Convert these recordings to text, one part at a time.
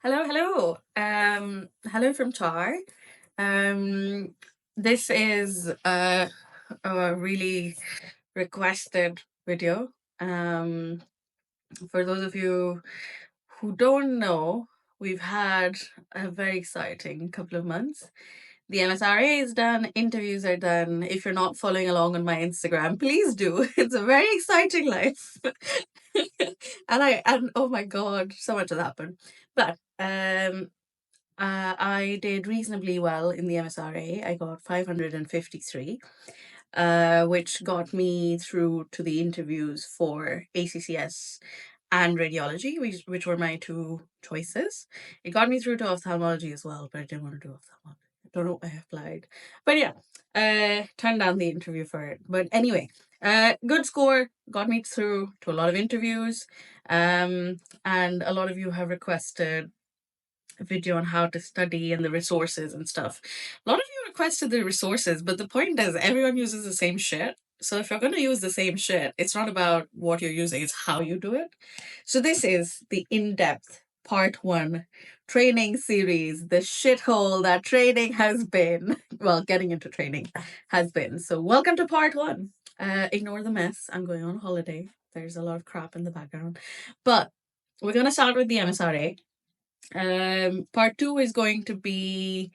Hello, hello. Hello from Char. This is a really requested video. Um, for those of you who don't know, we've had a very exciting couple of months. The MSRA is done, interviews are done. If you're not following along on my Instagram, please do. It's a very exciting life. And oh my god, so much has happened. But I did reasonably well in the MSRA. I got 553, which got me through to the interviews for ACCS and radiology, which were my two choices. It got me through to ophthalmology as well, but I didn't want to do ophthalmology. I don't know why I applied. But yeah, turned down the interview for it. But anyway, good score, got me through to a lot of interviews. And a lot of you have requested a video on how to study and the resources and stuff. A lot of you requested the resources, but the point is everyone uses the same shit. So if you're going to use the same shit, it's not about what you're using, it's how you do it. So this is the in-depth part 1 training series, the shithole that training has been. Well, getting into training has been. So welcome to part 1. Ignore the mess. I'm going on holiday. There's a lot of crap in the background. But we're going to start with the MSRA. Part 2 is going to be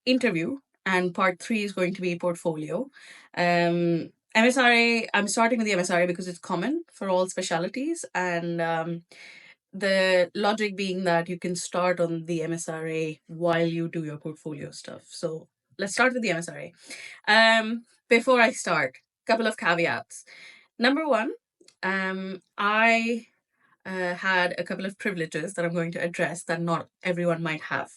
interview, and part 3 is going to be portfolio. MSRA, I'm starting with the MSRA because it's common for all specialties, and the logic being that you can start on the MSRA while you do your portfolio stuff. So let's start with the MSRA. Before I start, couple of caveats. Number one, I had a couple of privileges that I'm going to address that not everyone might have.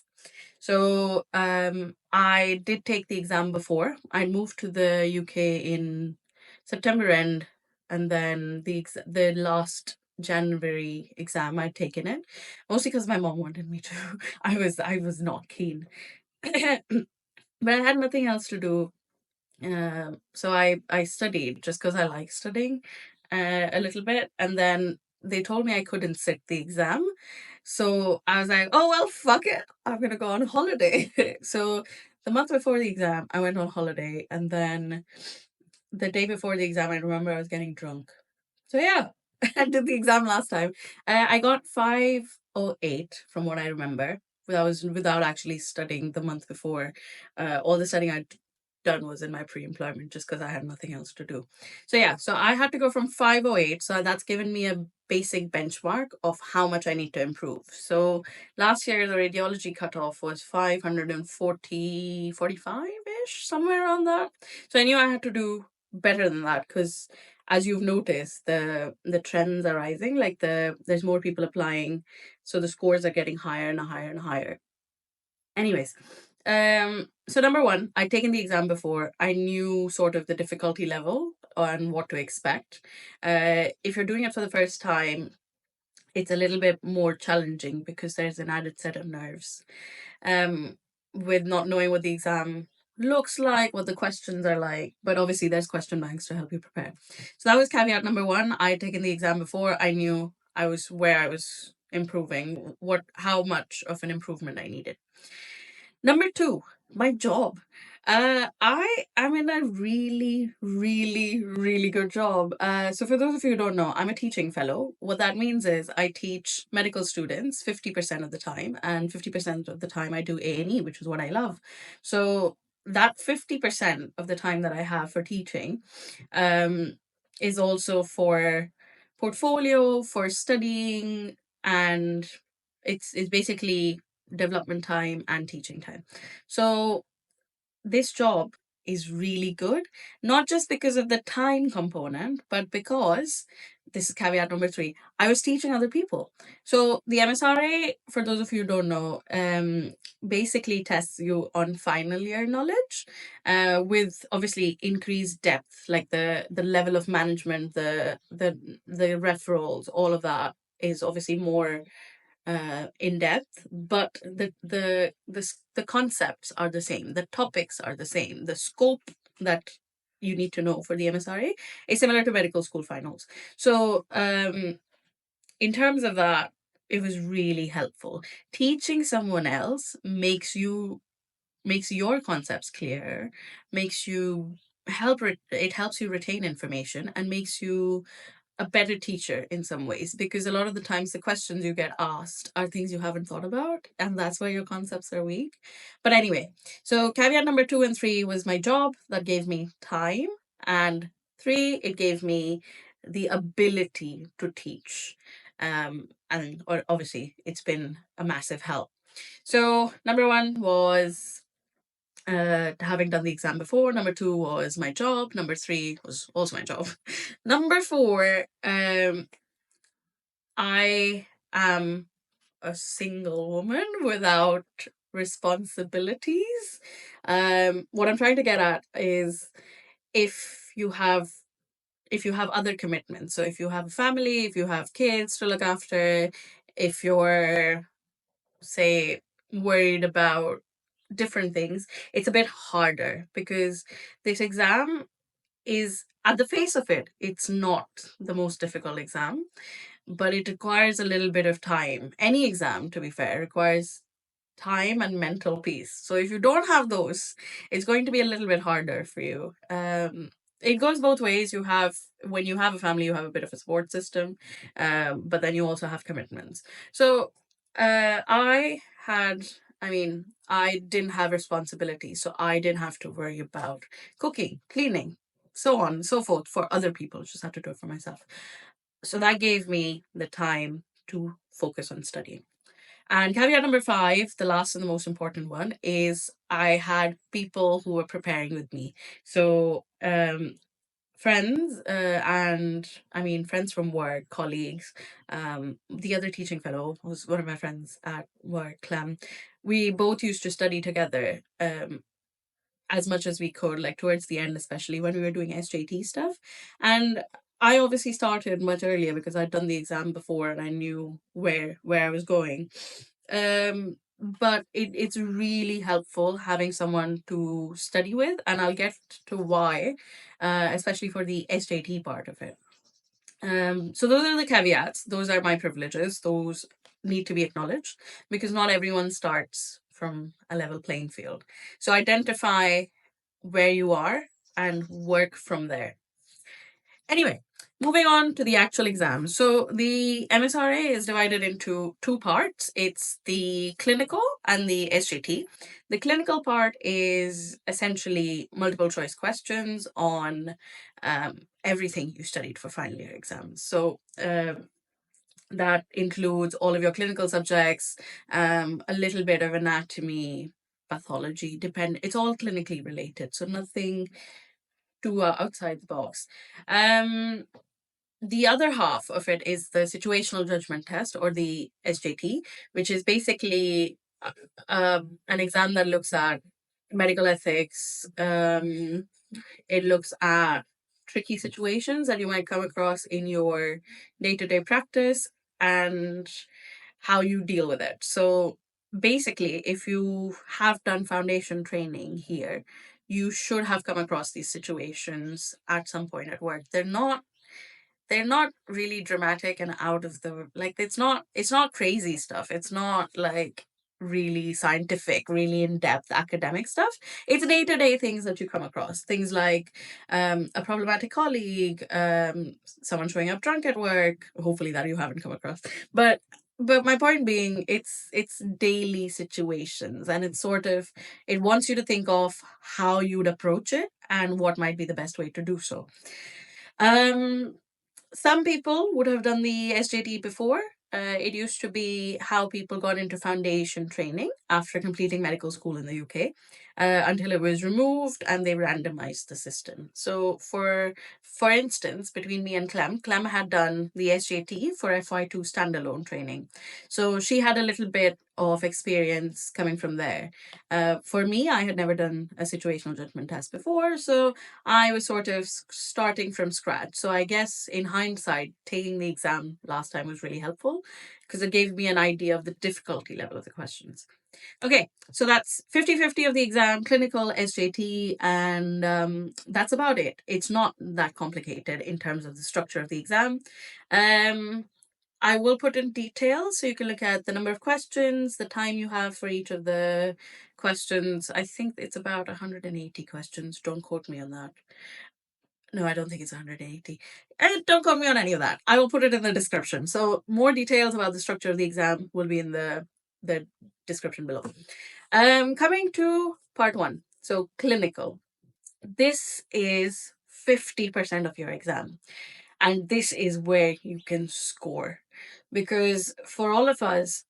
So I did take the exam before. I moved to the UK in September end, and then the last January exam I'd taken it, mostly because my mom wanted me to. I was not keen, but I had nothing else to do. So I studied just because I like studying a little bit, and then they told me I couldn't sit the exam. So I was like, oh well, fuck it, I'm gonna go on holiday. So the month before the exam, I went on holiday, and then the day before the exam, I remember I was getting drunk. So yeah, I did the exam last time. I got 508 from what I remember. That was without actually studying the month before. All the studying I'd done was in my pre-employment just because I had nothing else to do. So yeah, so I had to go from 508. So that's given me a basic benchmark of how much I need to improve. So last year the radiology cutoff was 540, 45-ish, somewhere around that. So I knew I had to do better than that because as you've noticed, the trends are rising. Like there's more people applying, so the scores are getting higher and higher and higher. Anyways, so number one, I'd taken the exam before. I knew sort of the difficulty level and what to expect. If you're doing it for the first time, it's a little bit more challenging because there's an added set of nerves. With not knowing what the exam looks like, what the questions are like, but obviously there's question banks to help you prepare. So that was caveat number one. I had taken the exam before. I knew I was where I was improving, how much of an improvement I needed. Number two, my job. I am in a really, really, really good job. So for those of you who don't know, I'm a teaching fellow. What that means is I teach medical students 50% of the time, and 50% of the time I do A&E, which is what I love. So that 50% of the time that I have for teaching um, is also for portfolio, for studying, and it's basically development time and teaching time. So this job is really good, not just because of the time component, but because this is caveat number three. I was teaching other people. So the MSRA, for those of you who don't know, basically tests you on final year knowledge, with obviously increased depth, like the level of management, the referrals, all of that is obviously more in depth, but the concepts are the same, the topics are the same, the scope that you need to know for the MSRA is similar to medical school finals. So in terms of that, it was really helpful. Teaching someone else makes your concepts clearer, makes you it helps you retain information and makes you a better teacher in some ways, because a lot of the times the questions you get asked are things you haven't thought about, and that's where your concepts are weak. But anyway, so caveat number 2 and 3 was my job that gave me time, and 3, it gave me the ability to teach. And obviously it's been a massive help. So number 1 was having done the exam before. Number 2 was my job. Number 3 was also my job. Number 4, I am a single woman without responsibilities. What I'm trying to get at is, if you have other commitments, so if you have a family, if you have kids to look after, if you're, say, worried about different things, it's a bit harder, because this exam is, at the face of it, it's not the most difficult exam, but it requires a little bit of time. Any exam, to be fair, requires time and mental peace. So if you don't have those, it's going to be a little bit harder for you. It goes both ways. When you have a family, you have a bit of a support system, but then you also have commitments. So I didn't have responsibility, so I didn't have to worry about cooking, cleaning, so on and so forth for other people. Just had to do it for myself. So that gave me the time to focus on studying. And caveat number 5, the last and the most important one, is I had people who were preparing with me. So friends, and I mean friends from work, colleagues. The other teaching fellow was one of my friends at work, Clem. We both used to study together. As much as we could, like towards the end, especially when we were doing SJT stuff. And I obviously started much earlier because I'd done the exam before and I knew where I was going. But it's really helpful having someone to study with, and I'll get to why, especially for the SJT part of it. So those are the caveats. Those are my privileges. Those need to be acknowledged, because not everyone starts from a level playing field. So identify where you are and work from there. Anyway, moving on to the actual exam. So the MSRA is divided into 2 parts. It's the clinical and the SJT. The clinical part is essentially multiple choice questions on everything you studied for final year exams. So that includes all of your clinical subjects, a little bit of anatomy, pathology, it's all clinically related, so nothing too outside the box. The other half of it is the situational judgment test, or the SJT, which is basically an exam that looks at medical ethics. It looks at tricky situations that you might come across in your day-to-day practice and how you deal with it. So basically, if you have done foundation training here, you should have come across these situations at some point at work. They're not really dramatic and out of the, like, it's not crazy stuff. It's not like really scientific, really in-depth academic stuff. It's day-to-day things that you come across, things like a problematic colleague, someone showing up drunk at work, hopefully that you haven't come across. But my point being, it's daily situations, and it wants you to think of how you'd approach it and what might be the best way to do so. um some people would have done the SJT before. It used to be how people got into foundation training after completing medical school in the UK, until it was removed and they randomized the system. So, for instance, between me and Clem had done the SJT for FY2 standalone training. So she had a little bit of experience coming from there. For me, I had never done a situational judgment test before, so I was sort of starting from scratch. So I guess in hindsight, taking the exam last time was really helpful, because it gave me an idea of the difficulty level of the questions. Okay, so that's 50-50 of the exam, clinical, SJT, and that's about it. It's not that complicated in terms of the structure of the exam. Um, I will put in details so you can look at the number of questions, the time you have for each of the questions. I think it's about 180 questions. Don't quote me on that. No, I don't think it's 180. Don't quote me on any of that. I will put it in the description. So more details about the structure of the exam will be in the description below. Coming to part one. So clinical. This is 50% of your exam. And this is where you can score. Because for all of us,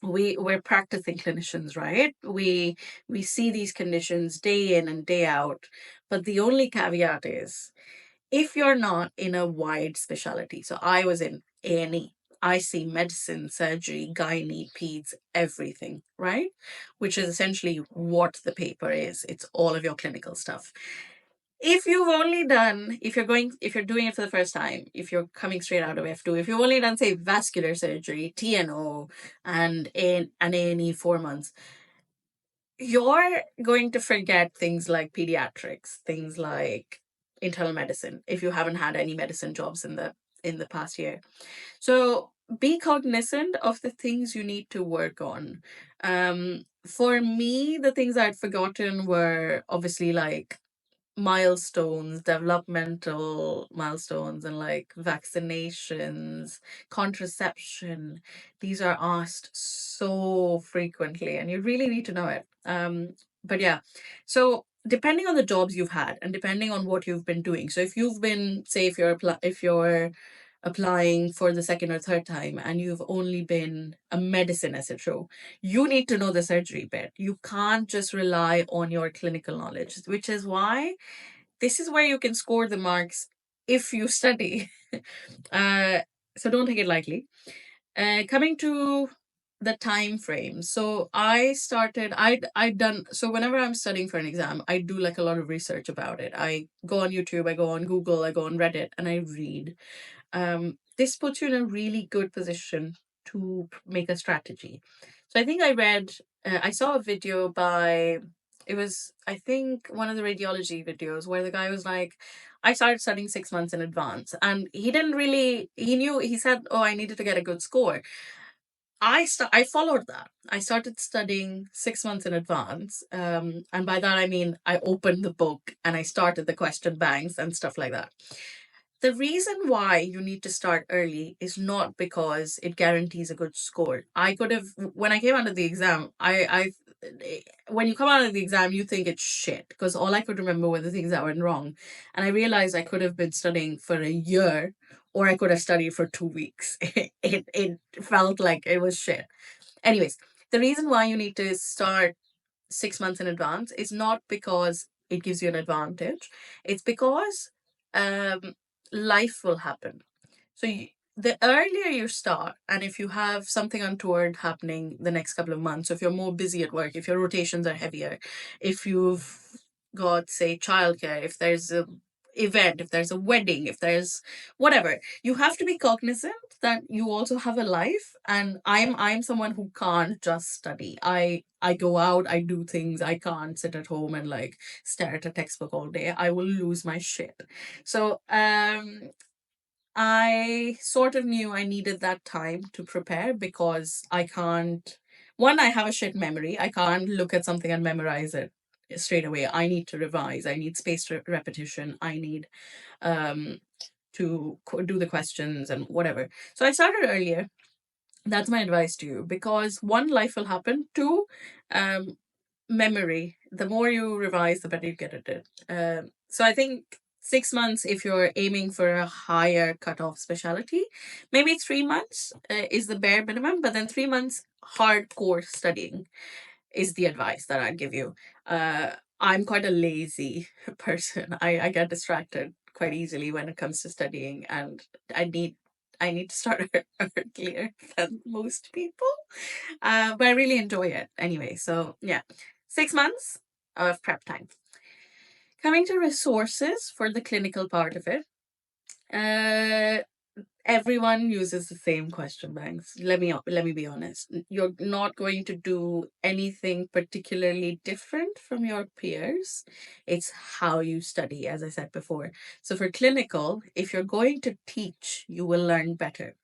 we're practicing clinicians, right? We see these conditions day in and day out. But the only caveat is if you're not in a wide specialty. So I was in A&E. I see medicine, surgery, gynae, peds, everything, right? Which is essentially what the paper is. It's all of your clinical stuff. If you've only done, if you're doing it for the first time, if you're coming straight out of F2, if you've only done, say, vascular surgery, TNO, and an A&E 4 months, you're going to forget things like pediatrics, things like internal medicine, if you haven't had any medicine jobs in the past year. So be cognizant of the things you need to work on. For me, the things I'd forgotten were obviously like milestones, developmental milestones, and like vaccinations, contraception. These are asked so frequently, and you really need to know it. But yeah, so depending on the jobs you've had and depending on what you've been doing. So if you've been, say, if you're applying for the second or third time and you've only been a medicine SHO, you need to know the surgery bit. You can't just rely on your clinical knowledge, which is why this is where you can score the marks if you study. uh, so don't take it lightly. Coming to the time frame. So I'd done, so whenever I'm studying for an exam, I do like a lot of research about it. I go on YouTube, I go on Google, I go on Reddit, and I read. This puts you in a really good position to make a strategy. So I think I saw a video by, it was, I think, one of the radiology videos where the guy was like, I started studying 6 months in advance. And he didn't really, he said, oh, I needed to get a good score. I followed that. I started studying 6 months in advance. And by that, I mean, I opened the book and I started the question banks and stuff like that. The reason why you need to start early is not because it guarantees a good score. I could have, when I came out of the exam, when you come out of the exam, you think it's shit because all I could remember were the things that went wrong. And I realized I could have been studying for a year or I could have studied for 2 weeks. It felt like it was shit. Anyways, the reason why you need to start 6 months in advance is not because it gives you an advantage. It's because um, life will happen. So the earlier you start, and if you have something untoward happening the next couple of months, so if you're more busy at work, if your rotations are heavier, if you've got, say, childcare, if there's a event, if there's a wedding, if there's whatever, you have to be cognizant that you also have a life. And I'm someone who can't just study. I go out, I do things. I can't sit at home and like stare at a textbook all day. I will lose my shit. So I sort of knew I needed that time to prepare because I can't, one, I have a shit memory. I can't look at something and memorize it straight away. I need to revise. I need spaced repetition. I need um, to do the questions and whatever. So I started earlier. That's my advice to you because one, life will happen. Two, um, memory. The more you revise, the better you get at it. So I think 6 months if you're aiming for a higher cutoff specialty. Maybe 3 months is the bare minimum, but then 3 months hardcore studying is the advice that I'd give you. I'm quite a lazy person. I get distracted quite easily when it comes to studying, and I need to start earlier than most people. But I really enjoy it anyway. So yeah, 6 months of prep time. Coming to resources for the clinical part of it. everyone uses the same question banks. Let me be honest. You're not going to do anything particularly different from your peers. It's how you study, as I said before. So for clinical, if you're going to teach, you will learn better.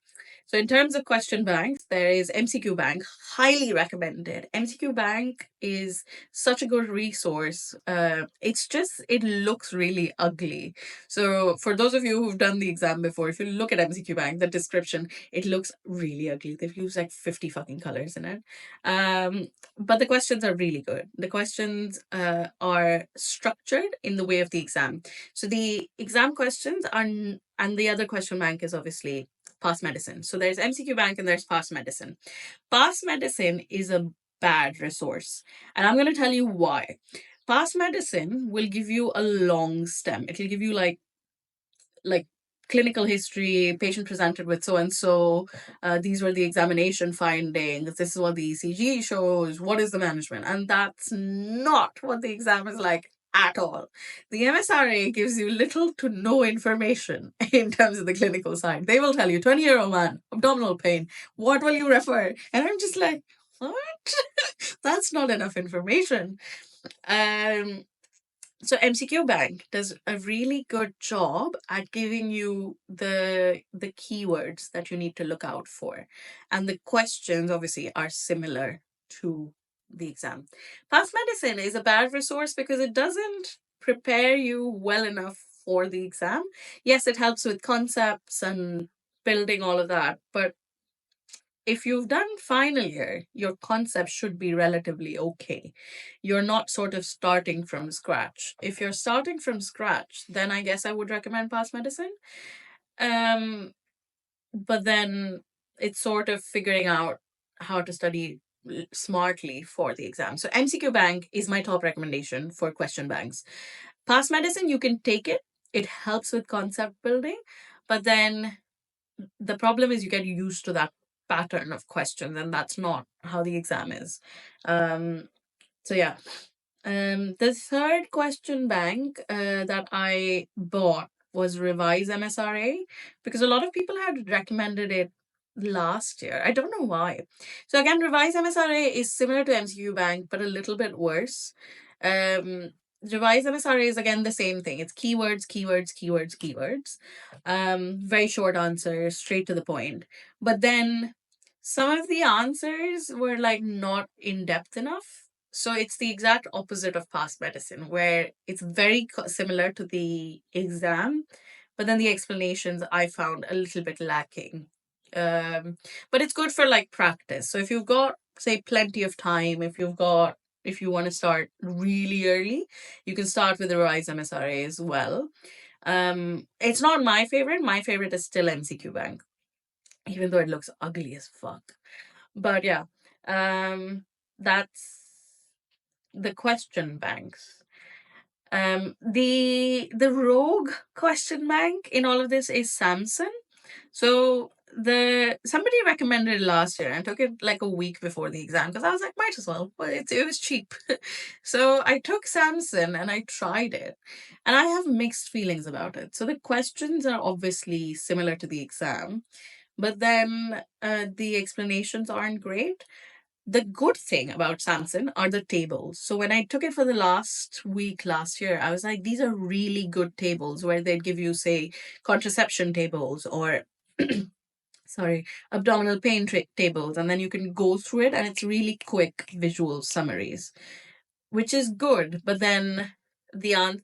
So in terms of question banks, there is MCQ Bank, highly recommended. MCQ Bank is such a good resource. It's just, it looks really ugly. So for those of you who've done the exam before, if you look at MCQ Bank, the description, it looks really ugly. They've used like 50 fucking colors in it. But the questions are really good. The questions are structured in the way of the exam. So the exam questions are, and the other question bank is obviously past medicine. So there's MCQ Bank and there's past medicine. Past medicine is a bad resource. And I'm going to tell you why. Past medicine will give you a long stem. It'll give you like clinical history, patient presented with so and so, these were the examination findings, this is what the ECG shows, what is the management, and that's not what the exam is like at all. The MSRA gives you little to no information in terms of the clinical side. They will tell you 20-year-old man, abdominal pain, what will you refer? And I'm just like, what? That's not enough information. So MCQ Bank does a really good job at giving you the keywords that you need to look out for. And the questions obviously are similar to the exam. Past medicine is a bad resource because it doesn't prepare you well enough for the exam. Yes, it helps with concepts and building all of that, but if you've done final year, your concept should be relatively okay. You're not sort of starting from scratch. If you're starting from scratch, then I guess I would recommend past medicine. But then it's sort of figuring out how to study smartly for the exam. So MCQ Bank is my top recommendation for question banks. Past medicine, you can take it. It helps with concept building, but then the problem is you get used to that pattern of questions, and that's not how the exam is. So yeah. The third question bank that I bought was Revise MSRA, because a lot of people had recommended it last year. I don't know why. So again, Revise MSRA is similar to MCU Bank, but a little bit worse. Um, Revise MSRA is again the same thing. It's keywords, keywords, keywords, keywords. Very short answers, straight to the point. But then some of the answers were like not in depth enough. So it's the exact opposite of past medicine, where it's very similar to the exam, but then the explanations I found a little bit lacking. But it's good for like practice. So if you've got, say, plenty of time, if you want to start really early, you can start with the Rise MSRA as well. It's not my favorite. My favorite is still MCQ Bank, even though it looks ugly as fuck. But yeah, that's the question banks. The rogue question bank in all of this is Samson. So somebody recommended it last year, and I took it like a week before the exam because I was like, might as well. But it was cheap. So I took Samson and I tried it, and I have mixed feelings about it. So the questions are obviously similar to the exam, but then the explanations aren't great. The good thing about Samson are the tables. So when I took it for the last week last year, I was like, these are really good tables where they'd give you, say, contraception tables or sorry, abdominal pain tables, and then you can go through it, and it's really quick visual summaries, which is good. But then the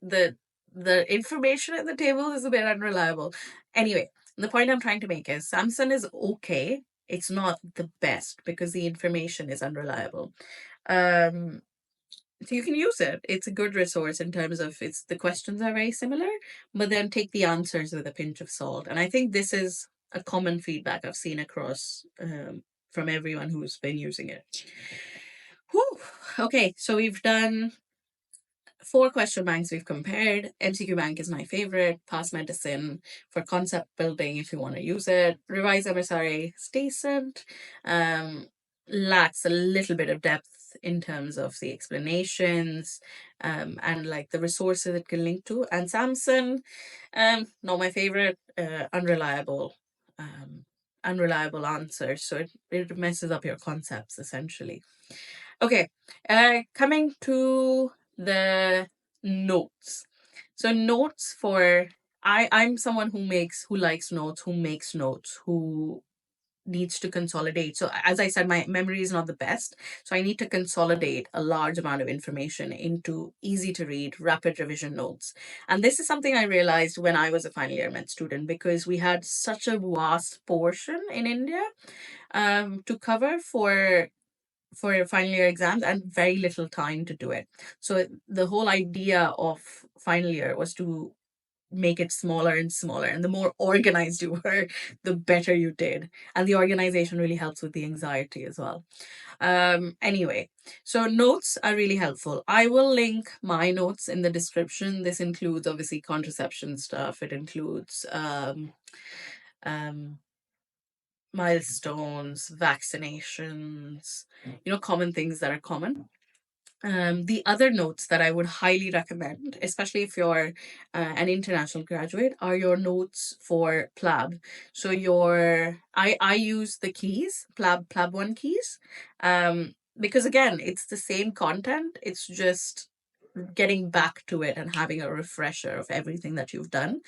information in the table is a bit unreliable. Anyway, the point I'm trying to make is Samson is okay. It's not the best because the information is unreliable. Um, so you can use it. It's a good resource in terms of the questions are very similar, but then take the answers with a pinch of salt. And I think this is a common feedback I've seen across from everyone who's been using it. Whew. Okay, so we've done 4 question banks we've compared. MCQ Bank is my favorite. Past medicine for concept building if you want to use it. Revise MSRA is decent. Lacks a little bit of depth in terms of the explanations and like the resources it can link to. And Samson, not my favorite, unreliable. unreliable answers. So it messes up your concepts essentially. Okay, coming to the notes. So notes for I'm someone who likes notes, who makes notes, who needs to consolidate. So as I said, my memory is not the best. So I need to consolidate a large amount of information into easy to read, rapid revision notes. And this is something I realized when I was a final year med student, because we had such a vast portion in India to cover for final year exams and very little time to do it. So the whole idea of final year was to make it smaller and smaller, and the more organized you were, the better you did. And the organization really helps with the anxiety as well. Anyway, so notes are really helpful. I will link my notes in the description. This includes obviously contraception stuff. It includes um milestones, vaccinations, common things that are common. The other notes that I would highly recommend, especially if you're an international graduate, are your notes for PLAB. So I use the keys, PLAB 1 keys, because again, it's the same content. It's just getting back to it and having a refresher of everything that you've done.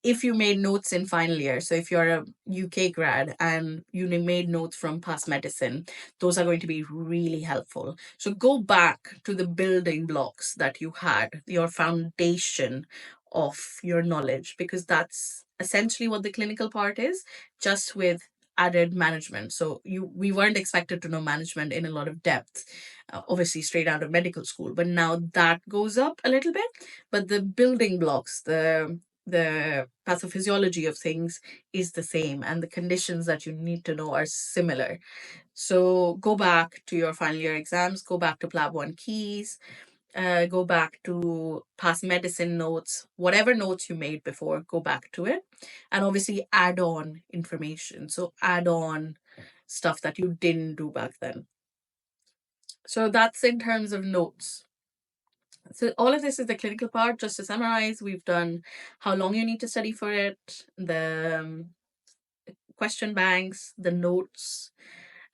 If you made notes in final year, so if you're a UK grad and you made notes from past medicine, those are going to be really helpful. So go back to the building blocks that you had, your foundation of your knowledge, because that's essentially what the clinical part is, just with added management. So we weren't expected to know management in a lot of depth, obviously straight out of medical school, but now that goes up a little bit. But the building blocks, the pathophysiology of things is the same, and the conditions that you need to know are similar. So go back to your final year exams, go back to PLAB 1 keys, go back to past medicine notes, whatever notes you made before, go back to it. And obviously add on information. So add on stuff that you didn't do back then. So that's in terms of notes. So all of this is the clinical part. Just to summarize, we've done how long you need to study for it, the question banks, the notes,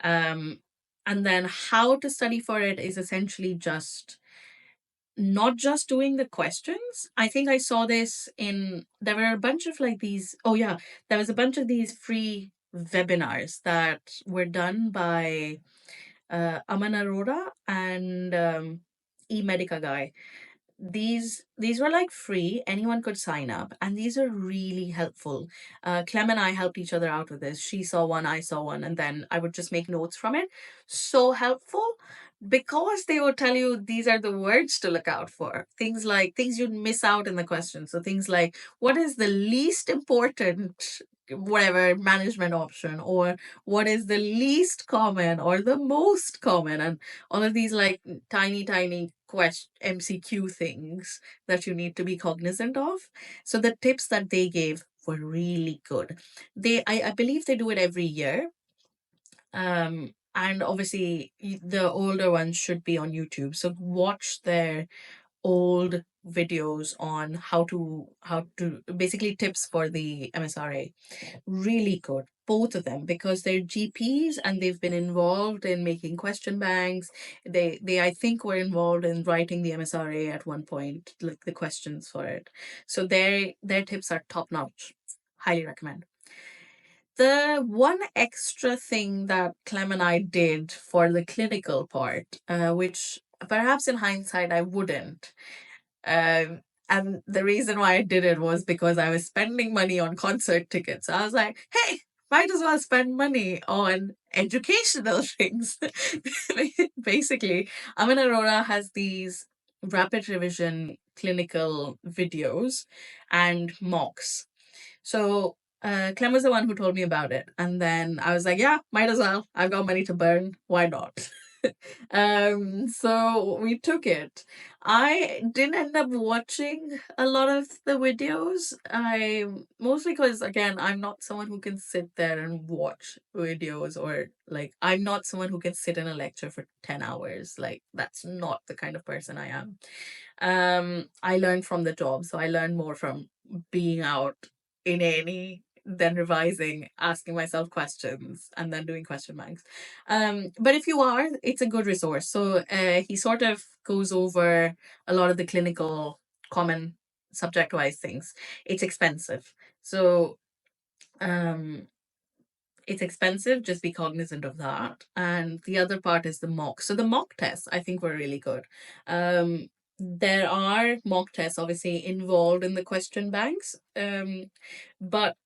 um, and then how to study for it is essentially just not just doing the questions. I think I saw this there were a bunch of like these, oh yeah, there was a bunch of these free webinars that were done by Aman Arora and E-Medica guy. These were like free, anyone could sign up, and these are really helpful. Clem and I helped each other out with this. She saw one, I saw one, and then I would just make notes from it. So helpful, because they would tell you these are the words to look out for, things you'd miss out in the question. So things like, what is the least important whatever management option, or what is the least common or the most common, and all of these like tiny MCQ things that you need to be cognizant of. So the tips that they gave were really good. I believe they do it every year. And obviously the older ones should be on YouTube. So watch their old videos on how to basically tips for the MSRA. Really good, both of them, because they're GPs and they've been involved in making question banks. They I think were involved in writing the MSRA at one point, like the questions for it. So their tips are top notch. Highly recommend. The one extra thing that Clem and I did for the clinical part, which perhaps in hindsight I wouldn't, and the reason why I did it was because I was spending money on concert tickets. I was like, hey, might as well spend money on educational things. Basically, Amin Arora has these rapid revision clinical videos and mocks. So Clem was the one who told me about it. And then I was like, yeah, might as well. I've got money to burn. Why not? So we took it. I didn't end up watching a lot of the videos. I mostly because again, I'm not someone who can sit there and watch videos, or like I'm not someone who can sit in a lecture for 10 hours. Like that's not the kind of person I am. I learned from the job, so I learned more from being out in any then revising, asking myself questions, and then doing question banks. But if you are, it's a good resource. So he sort of goes over a lot of the clinical common subject wise things. It's expensive. So um it's expensive, just be cognizant of that. And the other part is the mock. So the mock tests I think were really good. There are mock tests obviously involved in the question banks, but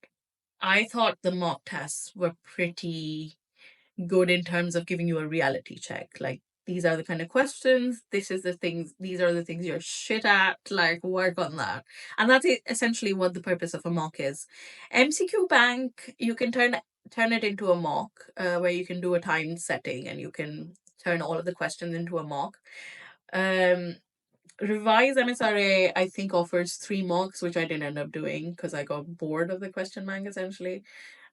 I thought the mock tests were pretty good in terms of giving you a reality check. Like, these are the kind of questions, this is the things, these are the things you're shit at, like, work on that. And that's essentially what the purpose of a mock is. MCQ bank, you can turn it into a mock, where you can do a time setting and you can turn all of the questions into a mock. Revise MSRA, I think, offers 3 mocks, which I didn't end up doing because I got bored of the question bank essentially.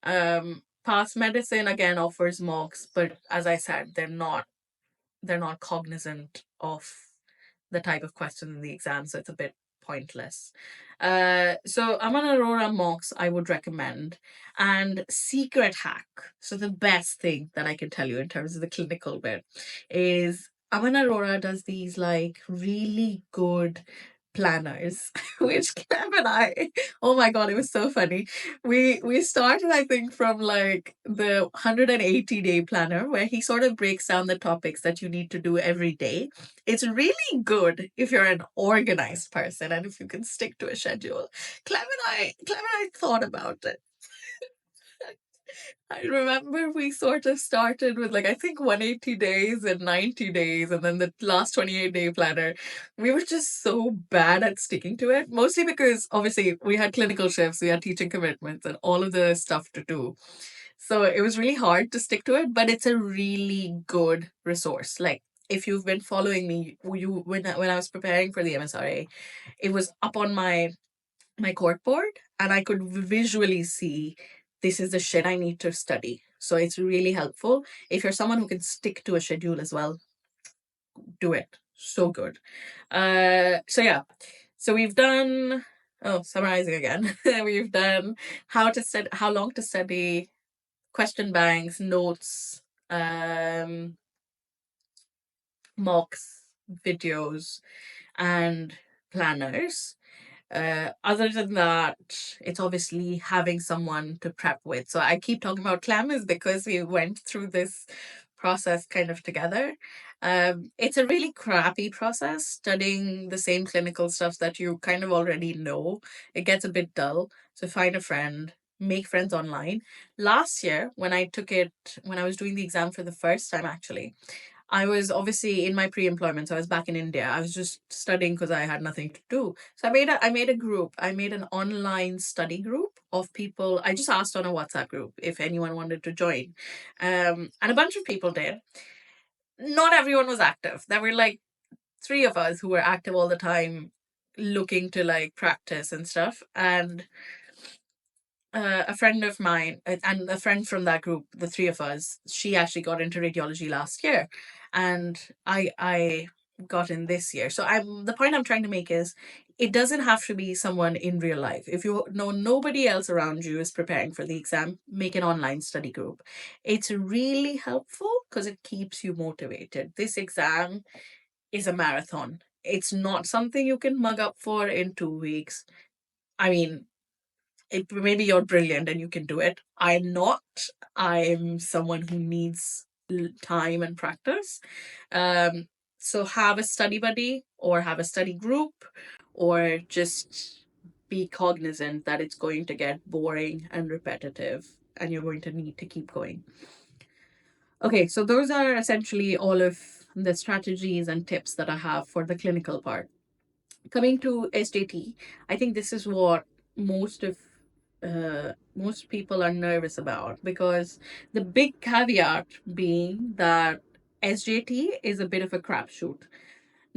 Past medicine again offers mocks, but as I said, they're not cognizant of the type of question in the exam, so it's a bit pointless. So Aman Aurora mocks I would recommend. And secret hack, so the best thing that I can tell you in terms of the clinical bit, is Aman Aurora does these like really good planners, which Clem and I, oh my god, it was so funny. We started, I think, from like the 180-day planner, where he sort of breaks down the topics that you need to do every day. It's really good if you're an organized person and if you can stick to a schedule. Clem and I thought about it. I remember we sort of started with like, I think 180 days and 90 days, and then the last 28-day planner. We were just so bad at sticking to it, mostly because obviously we had clinical shifts, we had teaching commitments, and all of the stuff to do. So it was really hard to stick to it, but it's a really good resource. Like, if you've been following me, when I was preparing for the MSRA, it was up on my court board, and I could visually see this is the shit I need to study. So it's really helpful. If you're someone who can stick to a schedule as well, do it. So good. So yeah. So we've done, summarizing again. We've done how long to study, question banks, notes, mocks, videos, and planners. Other than that, it's obviously having someone to prep with. So I keep talking about Clem is because we went through this process kind of together. It's a really crappy process studying the same clinical stuff that you kind of already know. It gets a bit dull. So find a friend, make friends online. Last year, when I was doing the exam for the first time, actually, I was obviously in my pre-employment, so I was back in India. I was just studying because I had nothing to do. So I made a group. I made an online study group of people. I just asked on a WhatsApp group if anyone wanted to join, and a bunch of people did. Not everyone was active. There were like 3 of us who were active all the time, looking to like practice and stuff. And a friend of mine, and a friend from that group, the 3 of us, she actually got into radiology last year, and I got in this year. So the point I'm trying to make is, it doesn't have to be someone in real life. If you know nobody else around you is preparing for the exam, make an online study group. It's really helpful because it keeps you motivated. This exam is a marathon. It's not something you can mug up for in 2 weeks. I mean, maybe you're brilliant and you can do it. I'm not. I'm someone who needs time and practice. So have a study buddy or have a study group, or just be cognizant that it's going to get boring and repetitive and you're going to need to keep going. Okay, so those are essentially all of the strategies and tips that I have for the clinical part. Coming to SJT, I think this is what most people are nervous about, because the big caveat being that SJT is a bit of a crapshoot.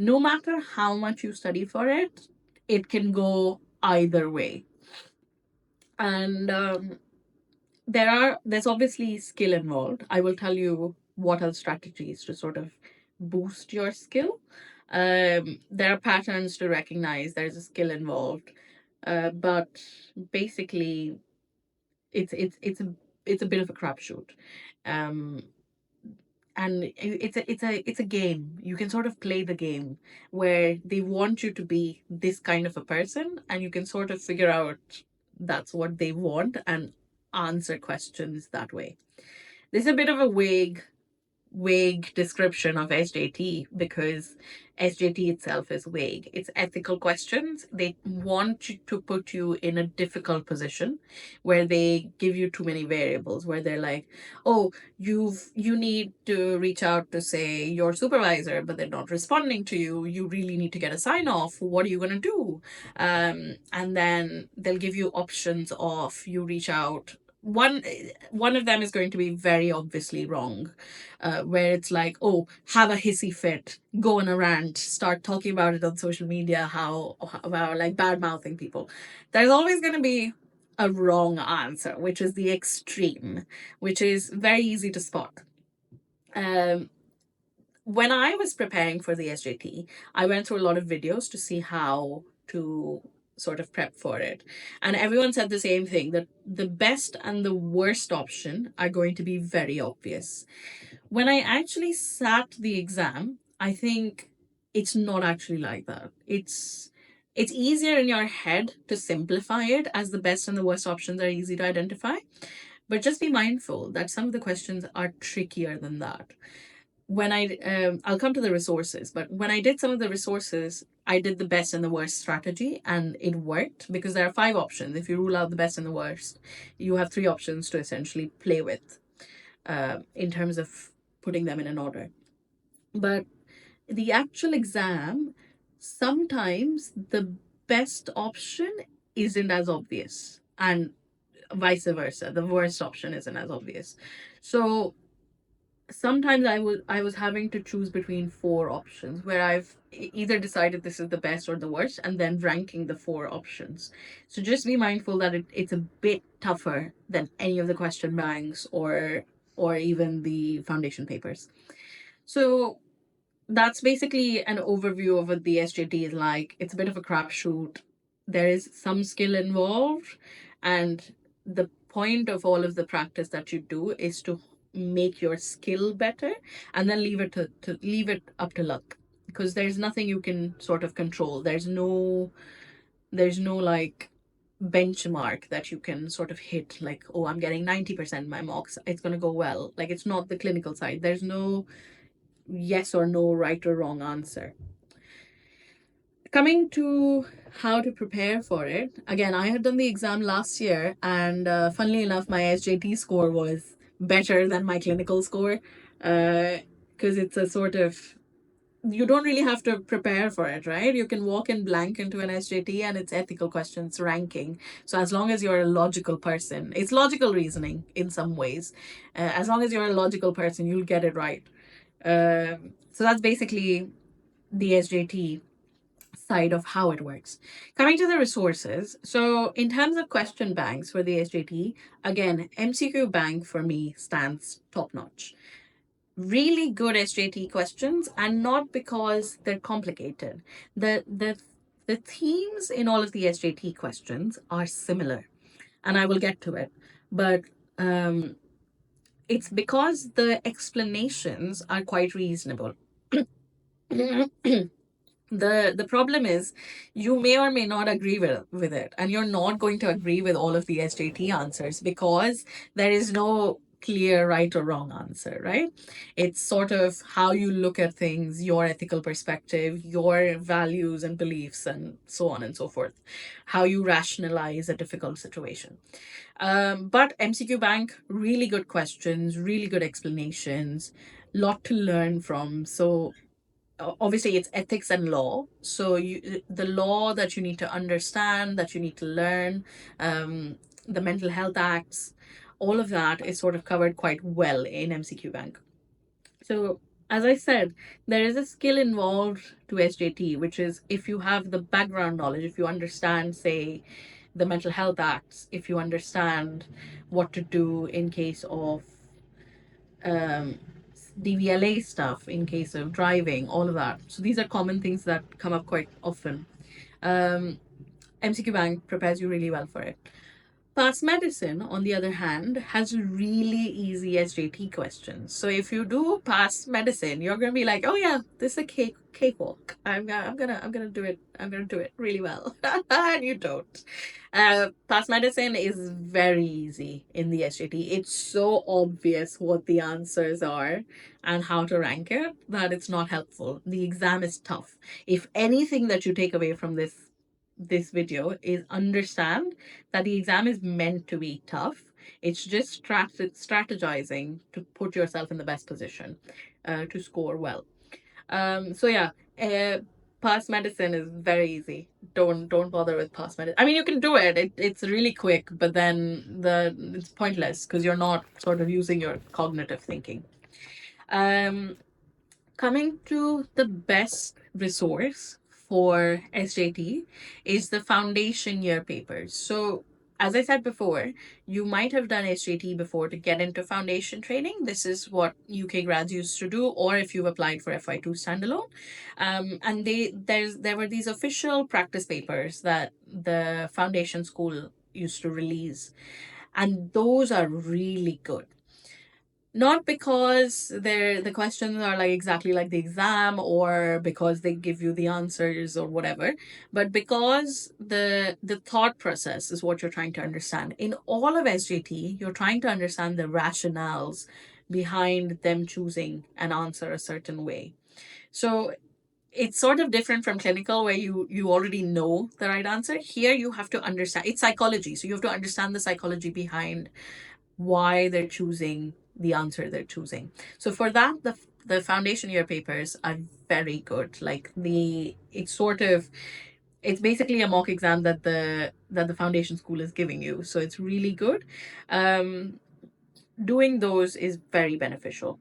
No matter how much you study for it, it can go either way. And there's obviously skill involved. I will tell you what are the strategies to sort of boost your skill. There are patterns to recognize. There's a skill involved, but basically, it's a bit of a crapshoot. Um, and it's a game. You can sort of play the game where they want you to be this kind of a person, and you can sort of figure out that's what they want and answer questions that way. There's a bit of a vague description of SJT because SJT itself is vague. It's ethical questions. They want you to put you in a difficult position where they give you too many variables, where they're like, oh, you need to reach out to say your supervisor, but they're not responding to you. You really need to get a sign off. What are you gonna do? And then they'll give you options of you reach out. One of them is going to be very obviously wrong, where it's like, oh, have a hissy fit, go on a rant, start talking about it on social media, how about like bad mouthing people. There's always going to be a wrong answer, which is the extreme, which is very easy to spot. Um, when I was preparing for the SJT, I went through a lot of videos to see how to sort of prep for it. And everyone said the same thing, that the best and the worst option are going to be very obvious. When I actually sat the exam, I think it's not actually like that. It's easier in your head to simplify it, as the best and the worst options are easy to identify. But just be mindful that some of the questions are trickier than that. I'll come to the resources, but when I did some of the resources, I did the best and the worst strategy, and it worked because there are 5 options. If you rule out the best and the worst, you have 3 options to essentially play with, in terms of putting them in an order. But the actual exam, sometimes the best option isn't as obvious, and vice versa. The worst option isn't as obvious. So sometimes I was having to choose between 4 options where I've either decided this is the best or the worst, and then ranking the 4 options. So just be mindful that it's a bit tougher than any of the question banks or even the foundation papers. So that's basically an overview of what the SJT is like. It's a bit of a crapshoot. There is some skill involved, and the point of all of the practice that you do is to make your skill better, and then leave it to leave it up to luck, because there's nothing you can sort of control. There's no like benchmark that you can sort of hit, like, oh, I'm getting 90% my mocks, it's going to go well. Like, it's not the clinical side. There's no yes or no, right or wrong answer. Coming to how to prepare for it, again, I had done the exam last year, and funnily enough, my SJT score was better than my clinical score, because it's a sort of, you don't really have to prepare for it, right? You can walk in blank into an SJT, and it's ethical questions ranking. So as long as you're a logical person, it's logical reasoning in some ways. As long as you're a logical person, you'll get it right. So that's basically the SJT side of how it works. Coming to the resources, so in terms of question banks for the SJT, again, MCQ bank for me stands top notch. Really good SJT questions, and not because they're complicated. The themes in all of the SJT questions are similar, and I will get to it. But it's because the explanations are quite reasonable. The problem is, you may or may not agree with it, and you're not going to agree with all of the SJT answers because there is no clear right or wrong answer, right? It's sort of how you look at things, your ethical perspective, your values and beliefs, and so on and so forth, how you rationalize a difficult situation. But MCQ bank, really good questions, really good explanations, lot to learn from. So obviously it's ethics and law, so the law that you need to understand, that you need to learn, the mental health acts, all of that is sort of covered quite well in MCQ bank. So as I said, there is a skill involved to SJT, which is if you have the background knowledge, if you understand, say, the mental health acts, if you understand what to do in case of um, DVLA stuff, in case of driving, all of that. So these are common things that come up quite often. MCQ Bank prepares you really well for it. Past medicine, on the other hand, has really easy SJT questions. So if you do past medicine, you're gonna be like, "Oh yeah, this is a cakewalk. I'm gonna do it. I'm gonna do it really well," and you don't. Past medicine is very easy in the SJT. It's so obvious what the answers are and how to rank it that it's not helpful. The exam is tough. If anything that you take away from this video is understand that the exam is meant to be tough. It's just strategizing to put yourself in the best position to score well. So yeah, past medicine is very easy. Don't bother with past medicine. I mean, you can do it. It's really quick, but then it's pointless because you're not sort of using your cognitive thinking. Coming to the best resource for SJT is the foundation year papers. So, as I said before, you might have done SJT before to get into foundation training. This is what UK grads used to do, or if you've applied for FY2 standalone. And there were these official practice papers that the foundation school used to release, and those are really good. Not because the questions are like exactly like the exam or because they give you the answers or whatever, but because the thought process is what you're trying to understand. In all of SJT, you're trying to understand the rationales behind them choosing an answer a certain way. So it's sort of different from clinical where you already know the right answer. Here you have to understand, it's psychology, so you have to understand the psychology behind why they're choosing the answer they're choosing. So for that, the foundation year papers are very good. Like it's basically a mock exam that the foundation school is giving you. So it's really good. Doing those is very beneficial.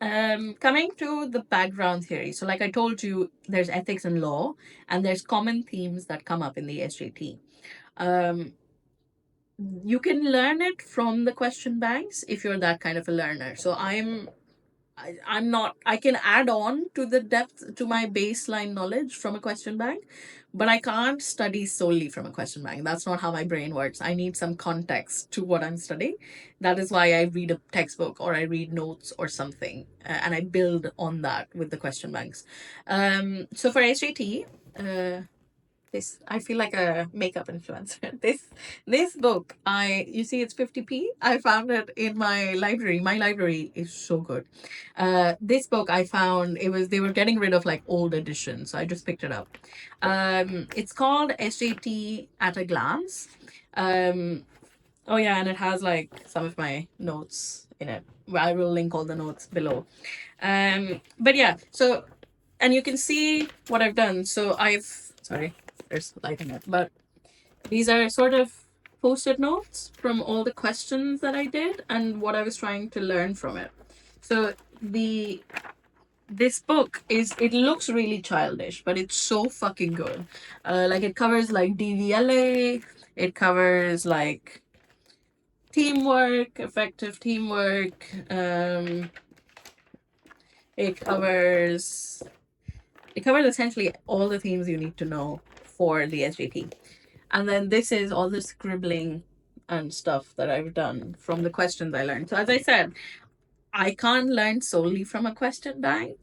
Coming to the background theory. So like I told you, there's ethics and law, and there's common themes that come up in the SJT. You can learn it from the question banks if you're that kind of a learner. So I'm not, I can add on to the depth to my baseline knowledge from a question bank, but I can't study solely from a question bank. That's not how my brain works. I need some context to what I'm studying. That is why I read a textbook or I read notes or something, and I build on that with the question banks. So for SJT, this I feel like a makeup influencer. This book, you see it's 50p. I found it in my library. My library is so good. This book I found, they were getting rid of like old editions, so I just picked it up. It's called SJT at a Glance. Oh yeah, and it has like some of my notes in it. I will link all the notes below. But yeah, so and you can see what I've done. So sorry, there's lighting it, but these are sort of post-it notes from all the questions that I did and what I was trying to learn from it. So this book it looks really childish, but it's so fucking good. Like it covers like DVLA, it covers like teamwork, effective teamwork. It covers essentially all the themes you need to know for the SJT. And then this is all the scribbling and stuff that I've done from the questions I learned. So as I said, I can't learn solely from a question bank,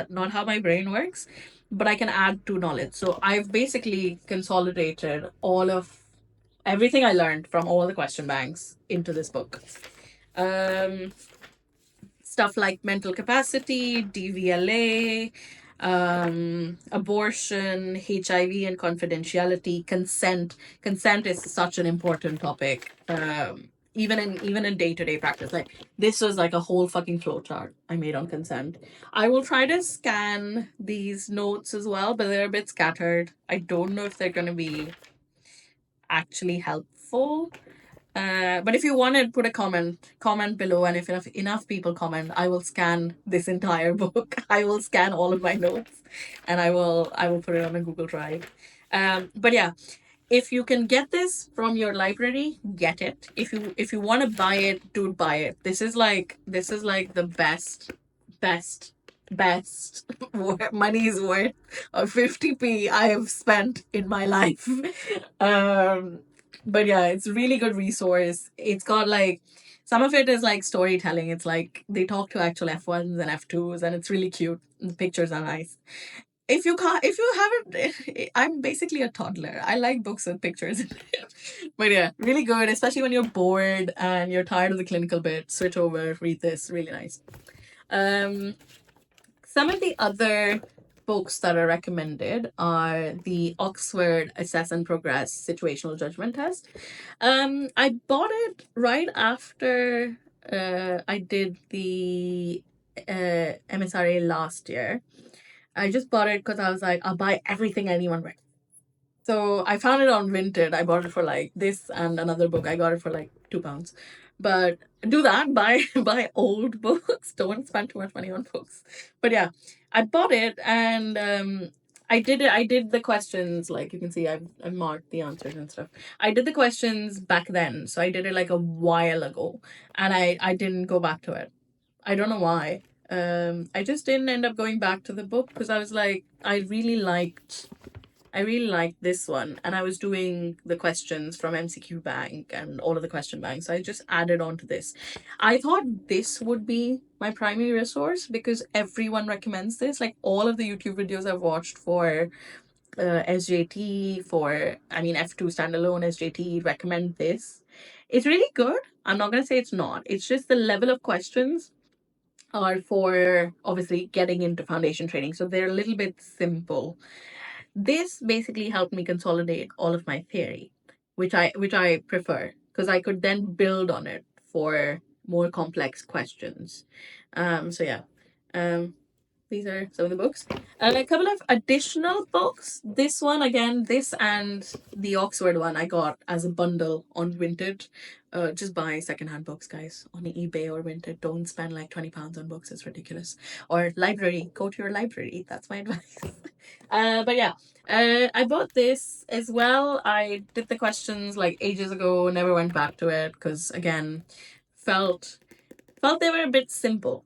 not how my brain works, but I can add to knowledge. So I've basically consolidated all of everything I learned from all the question banks into this book. Stuff like mental capacity, DVLA, abortion, HIV and confidentiality, consent. Consent is such an important topic. Even in day-to-day practice. Like this was like a whole fucking flowchart I made on consent. I will try to scan these notes as well, but they're a bit scattered. I don't know if they're gonna be actually helpful. But if you want to put a comment below, and if enough people comment, I will scan this entire book. I will scan all of my notes, and I will put it on a Google Drive. But yeah, if you can get this from your library, get it. If you want to buy it, do buy it. This is like the best money's worth of 50p I have spent in my life. But yeah, it's a really good resource. It's got like some of it is like storytelling. It's like they talk to actual F1s and F2s, and it's really cute. The pictures are nice. If you can't, if you haven't, I'm basically a toddler. I like books with pictures. But yeah, really good, especially when you're bored and you're tired of the clinical bit. Switch over, read this. Really nice. Um, some of the other books that are recommended are the Oxford Assess and Progress Situational Judgment Test. I bought it right after I did the MSRA last year. I just bought it because I was like, I'll buy everything anyone recommends. So I found it on Vinted. I bought it for like this and another book. I got it for like £2. But do that, buy buy old books. Don't spend too much money on books. But yeah, I bought it and I did it. I did the questions, like you can see I've marked the answers and stuff. I did the questions back then. So I did it like a while ago and I didn't go back to it. I don't know why. I just didn't end up going back to the book because I was like, I really liked this one, and I was doing the questions from MCQ Bank and all of the question banks. So I just added on to this. I thought this would be my primary resource because everyone recommends this. Like all of the YouTube videos I've watched for SJT, for F2 standalone SJT recommend this. It's really good. I'm not gonna say it's not. It's just the level of questions are for obviously getting into foundation training, so they're a little bit simple. This basically helped me consolidate all of my theory, which I prefer because I could then build on it for more complex questions. So yeah. Um these are some of the books. And a couple of additional books. This one again, this and the Oxford one I got as a bundle on Vinted. Just buy secondhand books, guys, on eBay or Vinted. Don't spend like £20 on books. It's ridiculous. Or library. Go to your library. That's my advice. But yeah, I bought this as well. I did the questions like ages ago. Never went back to it because again, felt they were a bit simple.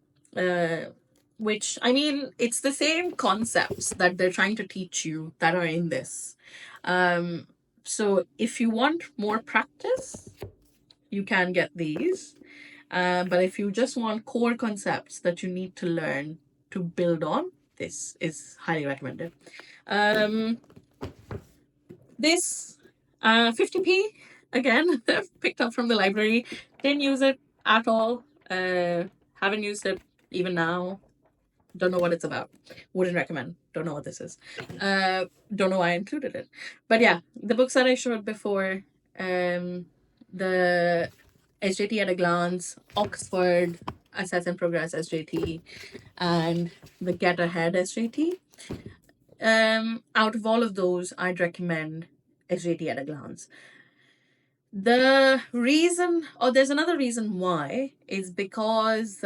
Which it's the same concepts that they're trying to teach you that are in this. Um, so if you want more practice, you can get these. But if you just want core concepts that you need to learn to build on, this is highly recommended. Um, this 50p again, picked up from the library. Didn't use it at all. Haven't used it even now. Don't know what it's about. Wouldn't recommend. Don't know what this is. Don't know why I included it. But yeah, the books that I showed before, the SJT at a Glance, Oxford Assess and Progress SJT, and the Get Ahead SJT. Out of all of those, I'd recommend SJT at a Glance. The reason, or there's another reason why, is because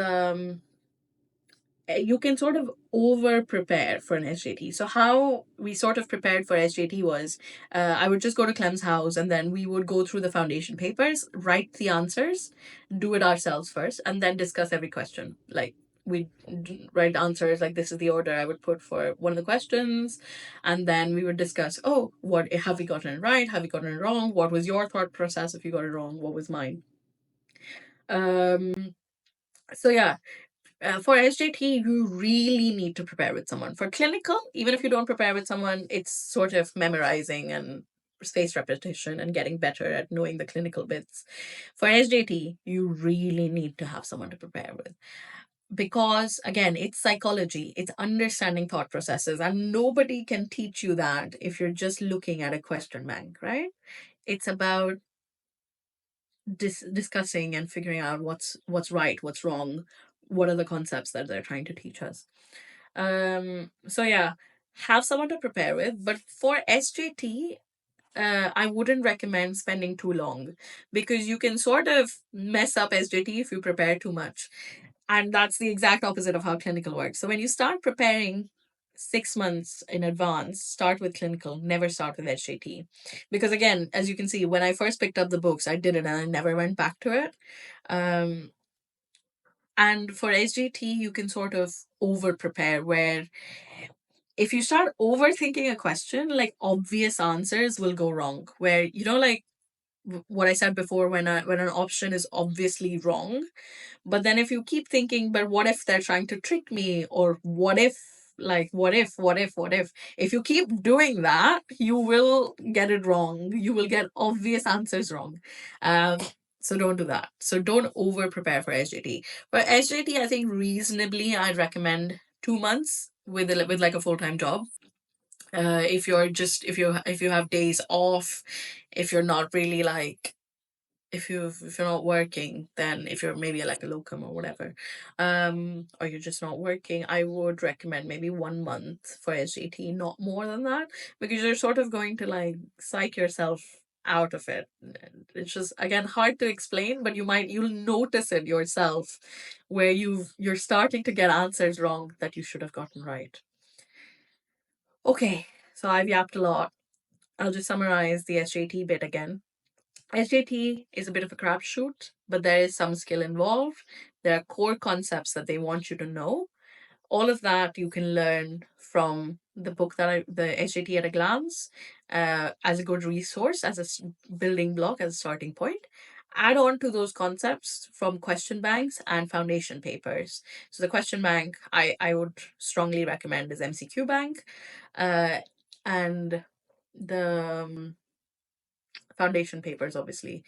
you can sort of over prepare for an SJT. So how we sort of prepared for SJT was I would just go to Clem's house and then we would go through the foundation papers, write the answers, do it ourselves first, and then discuss every question. Like we'd write answers like this is the order I would put for one of the questions, and then we would discuss, oh, what have we gotten it right? Have we gotten it wrong? What was your thought process if you got it wrong? What was mine? Um so yeah, for SJT, you really need to prepare with someone. For clinical, even if you don't prepare with someone, it's sort of memorizing and spaced repetition and getting better at knowing the clinical bits. For SJT, you really need to have someone to prepare with. Because again, it's psychology, it's understanding thought processes, and nobody can teach you that if you're just looking at a question bank, right? It's about discussing and figuring out what's right, what's wrong, what are the concepts that they're trying to teach us. So yeah, have someone to prepare with. But for SJT, I wouldn't recommend spending too long because you can sort of mess up SJT if you prepare too much. And that's the exact opposite of how clinical works. So when you start preparing 6 months in advance, start with clinical, never start with SJT. Because again, as you can see, when I first picked up the books, I did it and I never went back to it. And for SJT, you can sort of over prepare where if you start overthinking a question, like obvious answers will go wrong. Where, like what I said before, when an option is obviously wrong, but then if you keep thinking, but what if they're trying to trick me? Or what if, like, what if? If you keep doing that, you will get it wrong. You will get obvious answers wrong. Um, so don't do that. So don't over prepare for SJT. For SJT, I think reasonably, I'd recommend 2 months with like a full time job. If you're just if you have days off, if you're not really like if you're not working, then if you're maybe like a locum or whatever, or you're just not working, I would recommend maybe 1 month for SJT, not more than that, because you're sort of going to like psych yourself out of it. It's just again hard to explain, but you'll notice it yourself, where you're starting to get answers wrong that you should have gotten right. Okay, so I've yapped a lot. I'll just summarize the SJT bit again. SJT is a bit of a crapshoot, but there is some skill involved. There are core concepts that they want you to know. All of that you can learn from the book the SJT at a glance, as a good resource, as a building block, as a starting point. Add on to those concepts from question banks and foundation papers. So the question bank I would strongly recommend is MCQ Bank, and the foundation papers, obviously.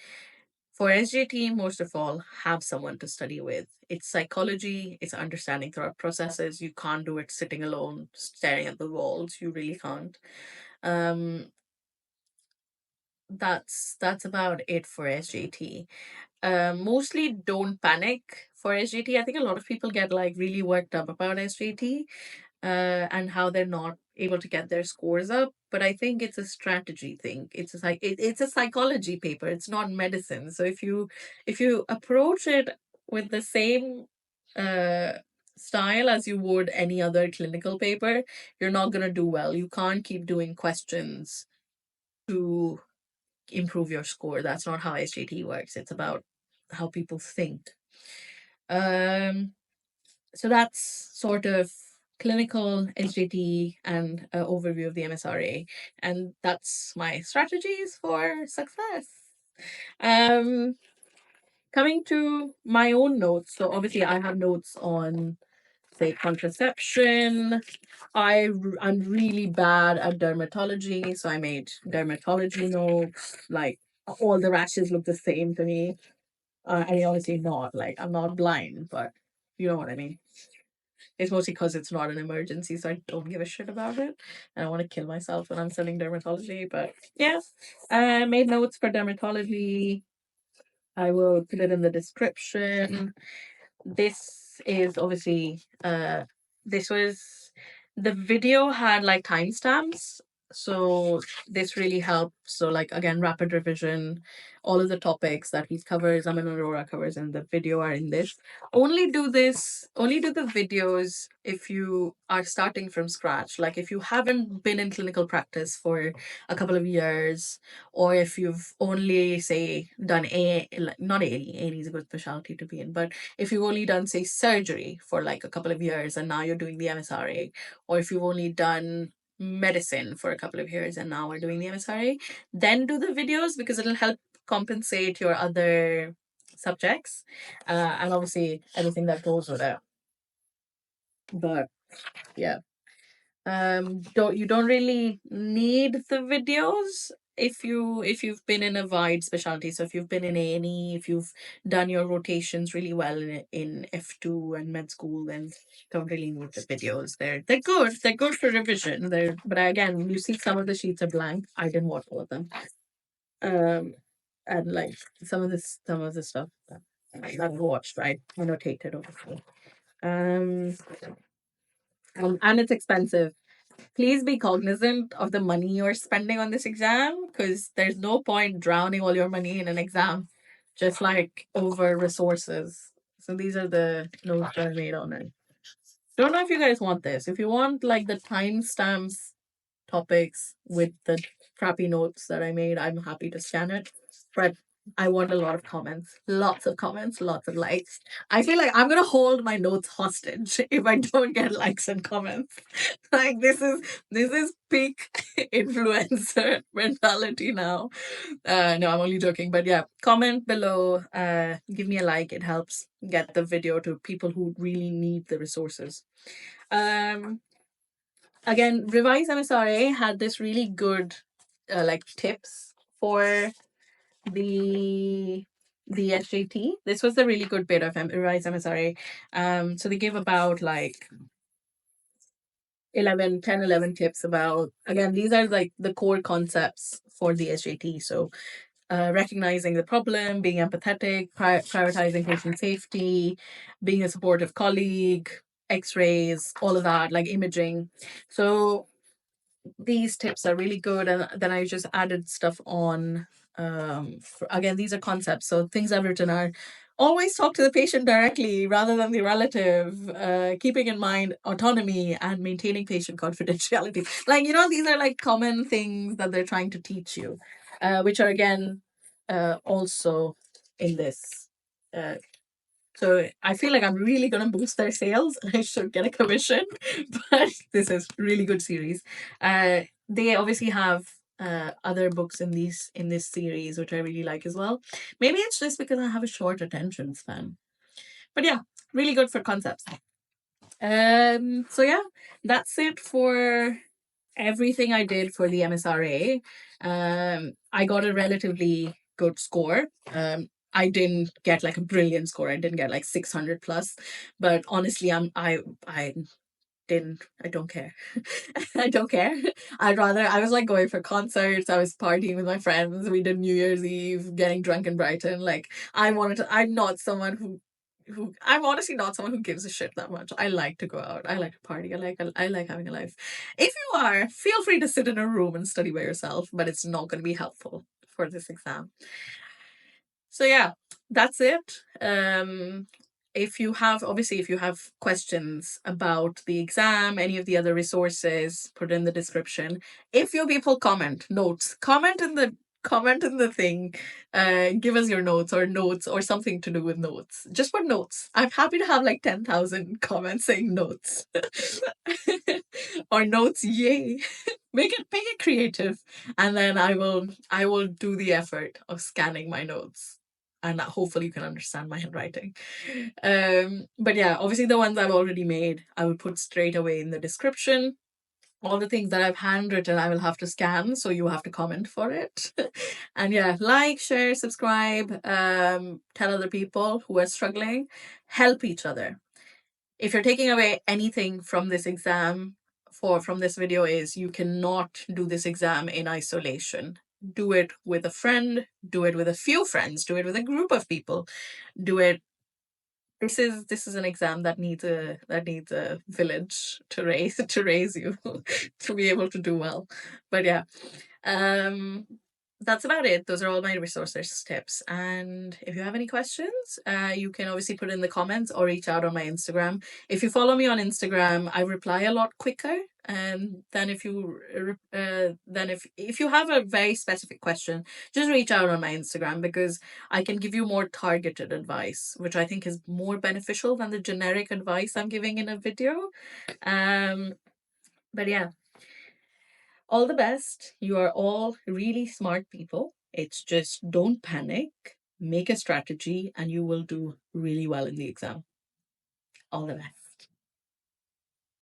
For SJT, most of all, have someone to study with. It's psychology, it's understanding thought processes. You can't do it sitting alone, staring at the walls. You really can't. Um, that's about it for SJT. Mostly don't panic for SJT. I think a lot of people get like really worked up about SJT, and how they're not able to get their scores up. But I think it's a strategy thing. It's a psychology paper. It's not medicine. So if you approach it with the same uh style as you would any other clinical paper, you're not gonna do well. You can't keep doing questions to improve your score. That's not how SJT works. It's about how people think. Um so that's sort of clinical SJT and an overview of the MSRA. And that's my strategies for success. Um, Coming to my own notes. So obviously I have notes on, say, contraception. I'm really bad at dermatology, so I made dermatology notes. Like all the rashes look the same to me. And obviously not. Like I'm not blind, but you know what I mean. It's mostly because it's not an emergency, so I don't give a shit about it. I don't want to kill myself when I'm studying dermatology, but yeah. I made notes for dermatology. I will put it in the description. This is obviously this was the video had like timestamps, so this really helped. So like again, rapid revision, all of the topics that he covers, Amin Aurora covers in the video are in this. Only do the videos if you are starting from scratch. Like if you haven't been in clinical practice for a couple of years, or if you've only say done like not A&E is a good specialty to be in, but if you've only done say surgery for like a couple of years and now you're doing the MSRA, or if you've only done medicine for a couple of years and now we're doing the MSRA, then do the videos because it'll help compensate your other subjects, and obviously everything that goes with it. But yeah, don't really need the videos if you've been in a wide specialty. So if you've been in A&E, if you've done your rotations really well in F2 and med school, then don't really need the videos. They're good for revision. But again, you see some of the sheets are blank. I didn't watch all of them. um and like some of the stuff that I watched, I annotated obviously. um and it's expensive. Please be cognizant of the money you're spending on this exam, because there's no point drowning all your money in an exam just like over resources. So these are the notes that I made on it. Don't know if you guys want this. If you want like the timestamps topics with the crappy notes that I made, I'm happy to scan it. But I want a lot of comments, lots of likes. I feel like I'm gonna hold my notes hostage if I don't get likes and comments. Like this is peak influencer mentality now. No, I'm only joking, but yeah, comment below. Give me a like. It helps get the video to people who really need the resources. Um, Again, Revise MSRA had this really good like tips for the SJT. This was the really good bit of Revise MSRA. So they gave about like 11 tips about, again, these are like the core concepts for the SJT. So recognizing the problem, being empathetic, prioritizing patient safety, being a supportive colleague, x-rays, all of that, like imaging. So these tips are really good, and then I just added stuff on. Again, these are concepts, so things I've written are: always talk to the patient directly rather than the relative, keeping in mind autonomy and maintaining patient confidentiality. Like, these are like common things that they're trying to teach you, which are again also in this. So I feel like I'm really gonna boost their sales and I should get a commission. But this is really good series. They obviously have other books in this series which I really like as well. Maybe it's just because I have a short attention span. But yeah, really good for concepts. So yeah, that's it for everything I did for the MSRA. I got a relatively good score. I didn't get like a brilliant score. I didn't get like 600 plus, but honestly, I don't care. I don't care. I was like going for concerts. I was partying with my friends. We did New Year's Eve, getting drunk in Brighton. Like, I'm not someone I'm honestly not someone who gives a shit that much. I like to go out. I like to party. I like having a life. If you are, feel free to sit in a room and study by yourself, but it's not going to be helpful for this exam. So yeah, that's it. If you have questions about the exam, any of the other resources, put in the description. If your people comment in the thing, give us your notes or something to do with notes. Just put notes. I'm happy to have like 10,000 comments saying notes. Or notes, yay. Make it creative, and then I will do the effort of scanning my notes, and hopefully you can understand my handwriting. But yeah, obviously the ones I've already made, I will put straight away in the description. All the things that I've handwritten, I will have to scan, so you have to comment for it. And yeah, like, share, subscribe, tell other people who are struggling, help each other. If you're taking away anything from this exam, from this video, is you cannot do this exam in isolation. Do it with a friend, do it with a few friends, do it with a group of people, do it. This is an exam that needs a village to raise you to be able to do well. But yeah, that's about it. Those are all my resources tips. And if you have any questions, you can obviously put in the comments or reach out on my Instagram. If you follow me on Instagram, I reply a lot quicker. And then if you have a very specific question, just reach out on my Instagram, because I can give you more targeted advice, which I think is more beneficial than the generic advice I'm giving in a video. But yeah, all the best. You are all really smart people. It's just don't panic, make a strategy, and you will do really well in the exam. All the best.